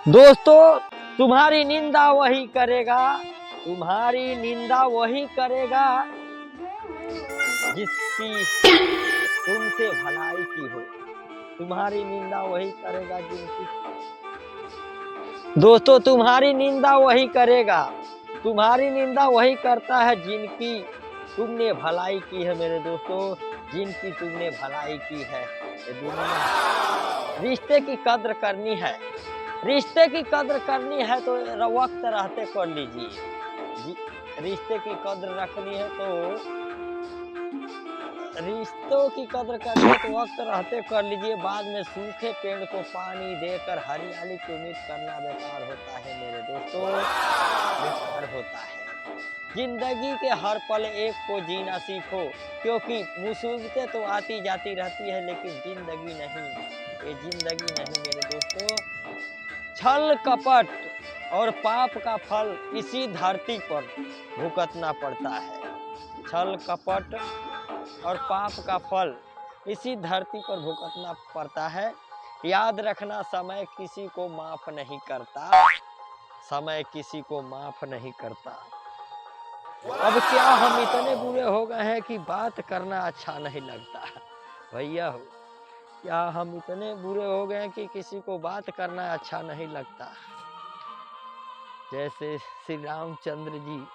दोस्तों, तुम्हारी निंदा वही करेगा, तुम्हारी निंदा वही करेगा जिसकी तुमसे भलाई की हो। तुम्हारी निंदा वही करेगा जिनकी दोस्तों, तुम्हारी निंदा वही करेगा, तुम्हारी निंदा वही करता है जिनकी तुमने भलाई की है मेरे दोस्तों, जिनकी तुमने भलाई की है। ये दुनिया रिश्ते की कद्र करनी है, रिश्ते की कद्र करनी है तो वक्त रहते कर लीजिए। रिश्ते की कद्र रखनी है तो रिश्तों की कद्र करनी है तो वक्त रहते कर लीजिए। बाद में सूखे पेड़ को पानी देकर हरियाली की उम्मीद करना बेकार होता है मेरे दोस्तों, बेकार होता है। जिंदगी के हर पल एक को जीना सीखो, क्योंकि मुसीबतें तो आती जाती रहती है लेकिन जिंदगी नहीं, ये जिंदगी नहीं मेरे दोस्तों। छल कपट और पाप का फल इसी धरती पर भुगतना पड़ता है। छल कपट और पाप का फल इसी धरती पर भुगतना पड़ता है। याद रखना, समय किसी को माफ नहीं करता, समय किसी को माफ नहीं करता। अब क्या हम इतने बुरे हो गए हैं कि बात करना अच्छा नहीं लगता भैया हो। क्या हम इतने बुरे हो गए हैं कि किसी को बात करना अच्छा नहीं लगता। जैसे श्री रामचंद्र जी,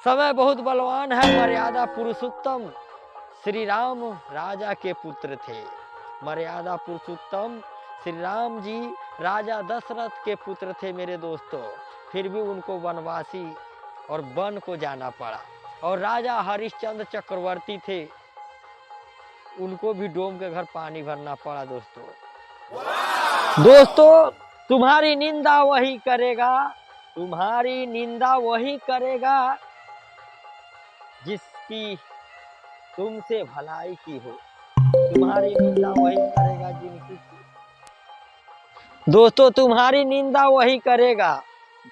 समय बहुत बलवान है, मर्यादा पुरुषोत्तम श्री राम राजा के पुत्र थे। मर्यादा पुरुषोत्तम श्री राम जी राजा दशरथ के पुत्र थे मेरे दोस्तों, फिर भी उनको वनवासी और वन को जाना पड़ा। और राजा हरिश्चंद्र चक्रवर्ती थे, उनको भी डोम के घर पानी भरना पड़ा। दोस्तों, तुम्हारी निंदा वही करेगा, तुम्हारी निंदा वही करेगा जिसकी तुमसे भलाई की हो। तुम्हारी निंदा वही करेगा जिनकी दोस्तों, तुम्हारी निंदा वही करेगा,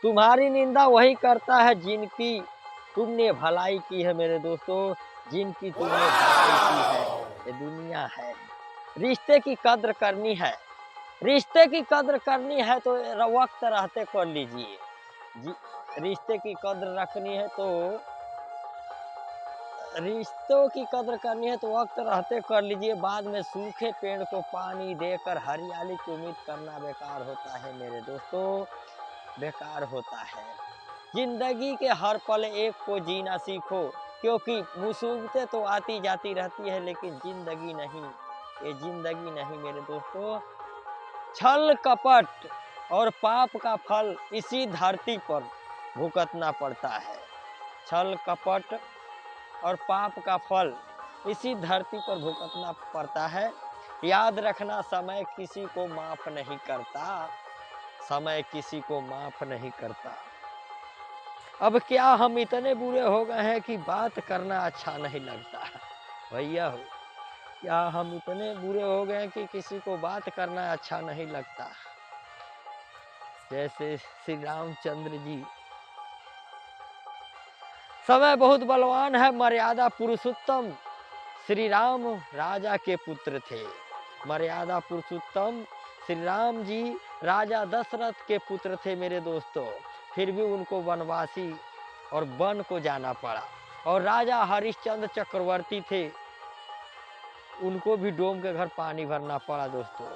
तुम्हारी निंदा वही करता है जिनकी तुमने भलाई की है मेरे दोस्तों, जिनकी तुमने भलाई की है। ये दुनिया है, रिश्ते की कद्र करनी है, रिश्ते की कद्र करनी है तो वक्त रहते कर लीजिए। रिश्ते की कद्र रखनी है तो रिश्तों की कद्र करनी है तो वक्त रहते कर लीजिए। बाद में सूखे पेड़ को पानी देकर हरियाली की उम्मीद करना बेकार होता है मेरे दोस्तों, बेकार होता है। जिंदगी के हर पल एक को जीना सीखो, क्योंकि मुसीबतें तो आती जाती रहती है लेकिन जिंदगी नहीं, ये जिंदगी नहीं मेरे दोस्तों। छल कपट और पाप का फल इसी धरती पर भुगतना पड़ता है। छल कपट और पाप का फल इसी धरती पर भुगतना पड़ता है। याद रखना, समय किसी को माफ नहीं करता, समय किसी को माफ नहीं करता। अब क्या हम इतने बुरे हो गए हैं कि बात करना अच्छा नहीं लगता भैया हो। क्या हम इतने बुरे हो गए हैं कि किसी को बात करना अच्छा नहीं लगता। जैसे श्री रामचंद्र जी, समय बहुत बलवान है, मर्यादा पुरुषोत्तम श्री राम राजा के पुत्र थे। मर्यादा पुरुषोत्तम श्री राम जी राजा दशरथ के पुत्र थे मेरे दोस्तों, फिर भी उनको वनवासी और वन को जाना पड़ा। और राजा हरिश्चंद्र चक्रवर्ती थे, उनको भी डोम के घर पानी भरना पड़ा दोस्तों।